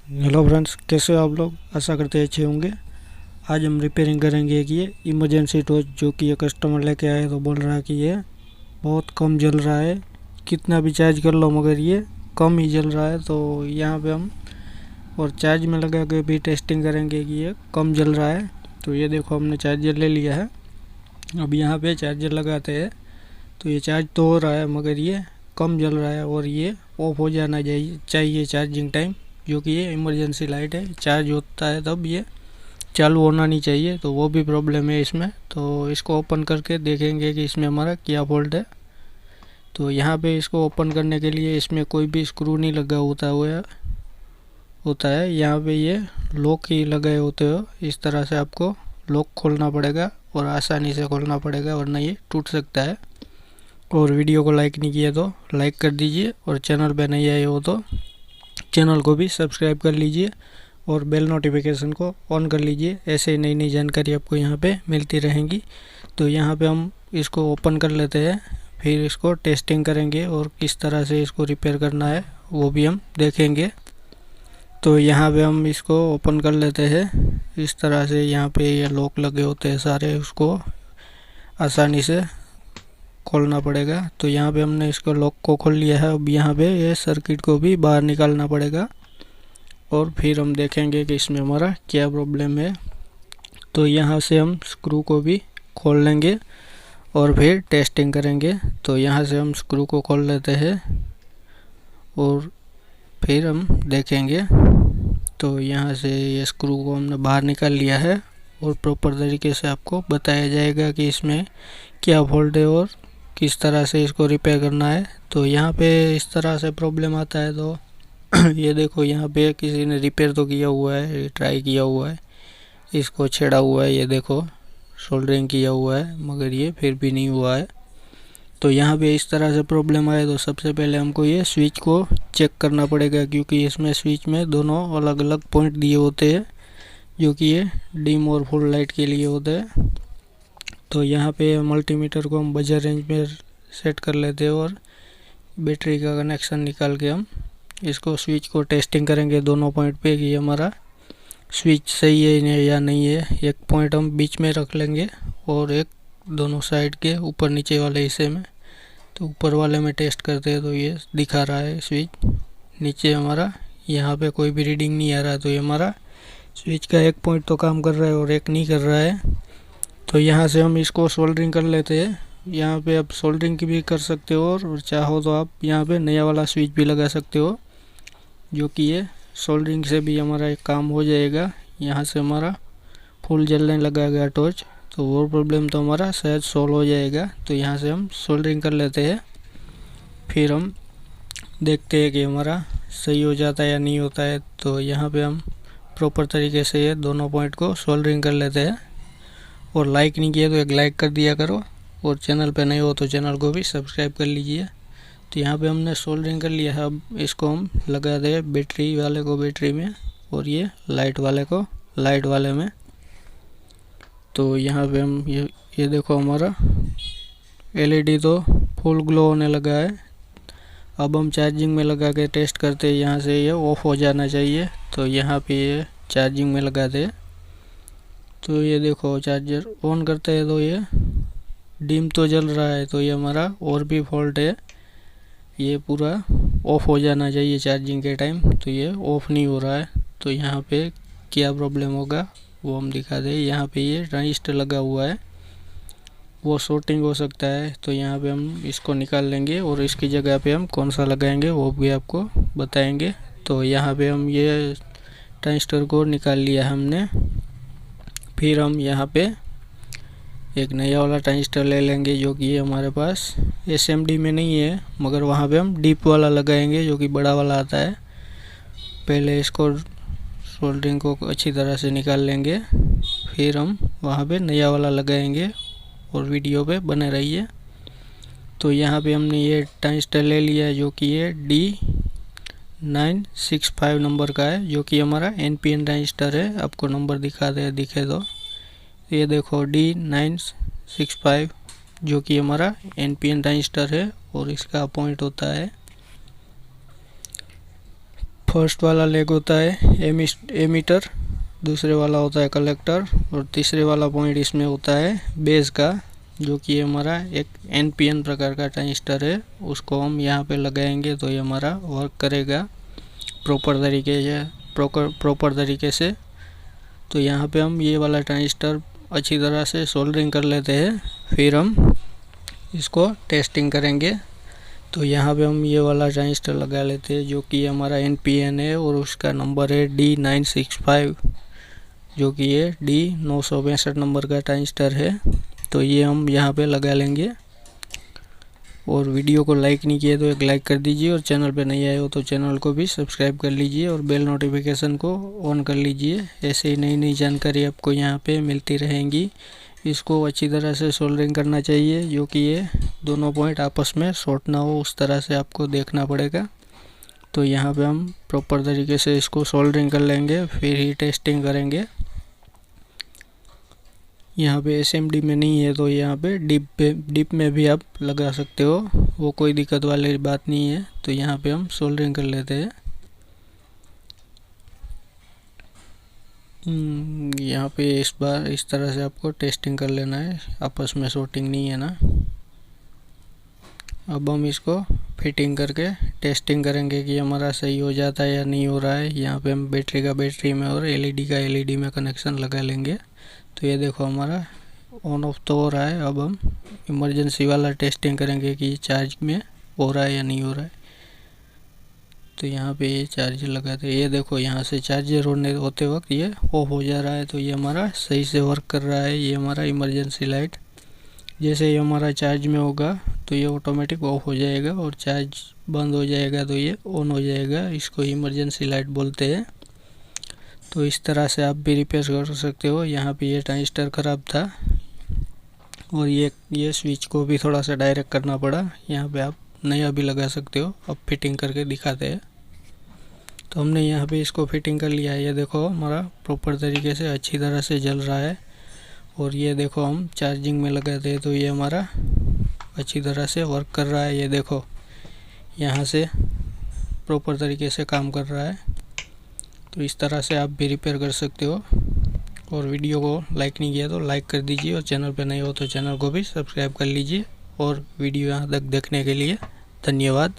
Hello friends, कैसे हो आप लोग। आशा करते अच्छे होंगे। आज हम रिपेयरिंग करेंगे एक ये इमरजेंसी टॉर्च, जो कि ये कस्टमर लेके आए तो बोल रहा है कि ये बहुत कम जल रहा है, कितना भी चार्ज कर लो मगर ये कम ही जल रहा है। तो यहाँ पे हम और चार्ज में लगा के भी टेस्टिंग करेंगे कि ये कम जल रहा है। तो ये देखो, हमने चार्जर ले लिया है। अब यहाँ पे चार्जर लगाते हैं तो ये चार्ज तो हो रहा है मगर ये कम जल रहा है और ये ऑफ हो जाना चाहिए चार्जिंग टाइम, जो कि ये इमरजेंसी लाइट है, चार्ज होता है तब ये चालू होना नहीं चाहिए। तो वो भी प्रॉब्लम है इसमें। तो इसको ओपन करके देखेंगे कि इसमें हमारा क्या फॉल्ट है। तो यहाँ पे इसको ओपन करने के लिए इसमें कोई भी स्क्रू नहीं लगा होता है। यहाँ पे ये लॉक ही लगाए होते हो। इस तरह से आपको लॉक खोलना पड़ेगा और आसानी से खोलना पड़ेगा, वरना ये टूट सकता है। और वीडियो को लाइक नहीं किया तो लाइक कर दीजिए, और चैनल पे नहीं आए हो तो चैनल को भी सब्सक्राइब कर लीजिए और बेल नोटिफिकेशन को ऑन कर लीजिए। ऐसे ही नई नई जानकारी आपको यहाँ पे मिलती रहेंगी। तो यहाँ पे हम इसको ओपन कर लेते हैं, फिर इसको टेस्टिंग करेंगे और किस तरह से इसको रिपेयर करना है वो भी हम देखेंगे। तो यहाँ पे हम इसको ओपन कर लेते हैं इस तरह से। यहाँ पे ये लॉक लगे होते हैं सारे, उसको आसानी से खोलना पड़ेगा। तो यहाँ पे हमने इसको लॉक को खोल लिया है। अब यहाँ पे ये सर्किट को भी बाहर निकालना पड़ेगा और फिर हम देखेंगे कि इसमें हमारा क्या प्रॉब्लम है। तो यहाँ से हम स्क्रू को भी खोल लेंगे और फिर टेस्टिंग करेंगे। तो यहाँ से हम स्क्रू को खोल लेते हैं और फिर हम देखेंगे। तो यहाँ से ये स्क्रू को हमने बाहर निकाल लिया है और प्रॉपर तरीके से आपको बताया जाएगा कि इसमें क्या फॉल्ट है और किस तरह से इसको रिपेयर करना है। तो यहाँ पे इस तरह से प्रॉब्लम आता है। तो ये देखो, यहाँ पे किसी ने रिपेयर तो किया हुआ है, ट्राई किया हुआ है, इसको छेड़ा हुआ है, ये देखो सोल्डरिंग किया हुआ है, मगर ये फिर भी नहीं हुआ है। तो यहाँ पे इस तरह से प्रॉब्लम आए तो सबसे पहले हमको ये स्विच को चेक करना पड़ेगा, क्योंकि इसमें स्विच में दोनों अलग अलग पॉइंट दिए होते हैं, जो कि ये डिम और फुल लाइट के लिए होते हैं। तो यहाँ पे मल्टीमीटर को हम बजर रेंज में सेट कर लेते हैं और बैटरी का कनेक्शन निकाल के हम इसको स्विच को टेस्टिंग करेंगे दोनों पॉइंट पे कि हमारा स्विच सही है या नहीं है। एक पॉइंट हम बीच में रख लेंगे और एक दोनों साइड के ऊपर नीचे वाले हिस्से में। तो ऊपर वाले में टेस्ट करते हैं तो ये दिखा रहा है स्विच। नीचे हमारा यहाँ पे कोई भी रीडिंग नहीं आ रहा है, तो ये हमारा स्विच का एक पॉइंट तो काम कर रहा है और एक नहीं कर रहा है। तो यहाँ से हम इसको सोल्डरिंग कर लेते हैं। यहाँ पे आप सोल्डरिंग की भी कर सकते हो और चाहो तो आप यहाँ पे नया वाला स्विच भी लगा सकते हो, जो कि ये सोल्डरिंग से भी हमारा एक काम हो जाएगा। यहाँ से हमारा फुल जलने लगा गया टॉर्च, तो वो प्रॉब्लम तो हमारा शायद सॉल्व हो जाएगा। तो यहाँ से हम सोल्डरिंग कर लेते हैं, फिर हम देखते हैं कि हमारा सही हो जाता है या नहीं होता है। तो यहाँ पे हम प्रॉपर तरीके से ये दोनों पॉइंट को सोल्डरिंग कर लेते हैं। और लाइक नहीं किया तो एक लाइक कर दिया करो, और चैनल पे नए हो तो चैनल को भी सब्सक्राइब कर लीजिए। तो यहाँ पे हमने सोल्डरिंग कर लिया है। अब इसको हम लगा दें बैटरी वाले को बैटरी में और ये लाइट वाले को लाइट वाले में। तो यहाँ पे हम ये देखो, हमारा एलईडी तो फुल ग्लो होने लगा है। अब हम चार्जिंग में लगा के टेस्ट करते हैं। यहाँ से ये ऑफ हो जाना चाहिए। तो यहाँ पे ये चार्जिंग में लगा दे। तो ये देखो, चार्जर ऑन करते हैं तो ये डिम तो जल रहा है। तो ये हमारा और भी फॉल्ट है, ये पूरा ऑफ हो जाना चाहिए चार्जिंग के टाइम, तो ये ऑफ नहीं हो रहा है। तो यहाँ पे क्या प्रॉब्लम होगा वो हम दिखा दें। यहाँ पे ये ट्रांजिस्टर लगा हुआ है, वो शॉर्टिंग हो सकता है। तो यहाँ पे हम इसको निकाल लेंगे और इसकी जगह पे हम कौन सा लगाएंगे वो भी आपको बताएंगे। तो यहाँ पे हम ये ट्रांजिस्टर को निकाल लिया हमने। फिर हम यहाँ पे एक नया वाला ट्रांजिस्टर ले लेंगे, जो कि हमारे पास एसएमडी में नहीं है, मगर वहाँ पे हम डीप वाला लगाएंगे, जो कि बड़ा वाला आता है। पहले इसको सोल्डरिंग को अच्छी तरह से निकाल लेंगे, फिर हम वहाँ पे नया वाला लगाएंगे और वीडियो पे बने रहिए। तो यहाँ पे हमने ये ट्रांजिस्टर ले लिया है, जो कि ये D965 नंबर का है, जो कि हमारा एनपीएन ट्रांजिस्टर है। आपको नंबर दिखे तो ये देखो D965, जो कि हमारा एनपीएन ट्रांजिस्टर है और इसका पॉइंट होता है फर्स्ट वाला लेग होता है एमीटर, दूसरे वाला होता है कलेक्टर और तीसरे वाला पॉइंट इसमें होता है बेस का, जो कि हमारा एक एनपीएन प्रकार का ट्रांजिस्टर है। उसको हम यहाँ पे लगाएंगे तो ये हमारा वर्क करेगा प्रॉपर तरीके से। तो यहाँ पे हम ये वाला ट्रांजिस्टर अच्छी तरह से सोल्डरिंग कर लेते हैं, फिर हम इसको टेस्टिंग करेंगे। तो यहाँ पे हम ये वाला ट्रांजिस्टर लगा लेते हैं जो कि हमारा एनपीएन है और उसका नंबर है D965, जो कि ये D962 नंबर का ट्रांजिस्टर है। तो ये हम यहाँ पे लगा लेंगे। और वीडियो को लाइक नहीं किया तो एक लाइक कर दीजिए, और चैनल पे नहीं आए हो तो चैनल को भी सब्सक्राइब कर लीजिए और बेल नोटिफिकेशन को ऑन कर लीजिए। ऐसे ही नई नई जानकारी आपको यहाँ पे मिलती रहेंगी। इसको अच्छी तरह से सोल्डरिंग करना चाहिए, जो कि ये दोनों पॉइंट आपस में शॉर्ट ना हो, उस तरह से आपको देखना पड़ेगा। तो यहाँ पे हम प्रॉपर तरीके से इसको सोल्डरिंग कर लेंगे, फिर ही टेस्टिंग करेंगे। यहाँ पे एसएमडी में नहीं है तो यहाँ पे डिप में भी आप लगा सकते हो, वो कोई दिक्कत वाली बात नहीं है। तो यहाँ पे हम सोल्डरिंग कर लेते हैं। यहाँ पे इस बार इस तरह से आपको टेस्टिंग कर लेना है, आपस में शॉर्टिंग नहीं है ना। अब हम इसको फिटिंग करके टेस्टिंग करेंगे कि हमारा सही हो जाता है या नहीं हो रहा है। यहाँ पे हम बैटरी का बैटरी में और एलईडी का एलईडी में कनेक्शन लगा लेंगे। तो ये देखो हमारा ऑन ऑफ तो हो रहा है। अब हम इमरजेंसी वाला टेस्टिंग करेंगे कि चार्ज में हो रहा है या नहीं हो रहा है। तो यहाँ पे ये चार्जर लगाते हैं, ये देखो यहाँ से चार्जर होते वक्त ये ऑफ हो जा रहा है। तो ये हमारा सही से वर्क कर रहा है। ये हमारा इमरजेंसी लाइट, जैसे ये हमारा चार्ज में होगा तो ये ऑटोमेटिक ऑफ हो जाएगा, और चार्ज बंद हो जाएगा तो ये ऑन हो जाएगा। इसको इमरजेंसी लाइट बोलते हैं। तो इस तरह से आप भी रिपेयर कर सकते हो। यहाँ पे ये ट्रांजिस्टर ख़राब था और ये स्विच को भी थोड़ा सा डायरेक्ट करना पड़ा। यहाँ पे आप नया भी लगा सकते हो। अब फिटिंग करके दिखाते हैं। तो हमने यहाँ पे इसको फिटिंग कर लिया है। ये देखो हमारा प्रॉपर तरीके से अच्छी तरह से जल रहा है। और ये देखो हम चार्जिंग में लगाते हैं तो ये हमारा अच्छी तरह से वर्क कर रहा है। ये देखो यहाँ से प्रॉपर तरीके से काम कर रहा है। तो इस तरह से आप भी रिपेयर कर सकते हो। और वीडियो को लाइक नहीं किया तो लाइक कर दीजिए, और चैनल पर नए हो तो चैनल को भी सब्सक्राइब कर लीजिए। और वीडियो यहाँ तक देखने के लिए धन्यवाद।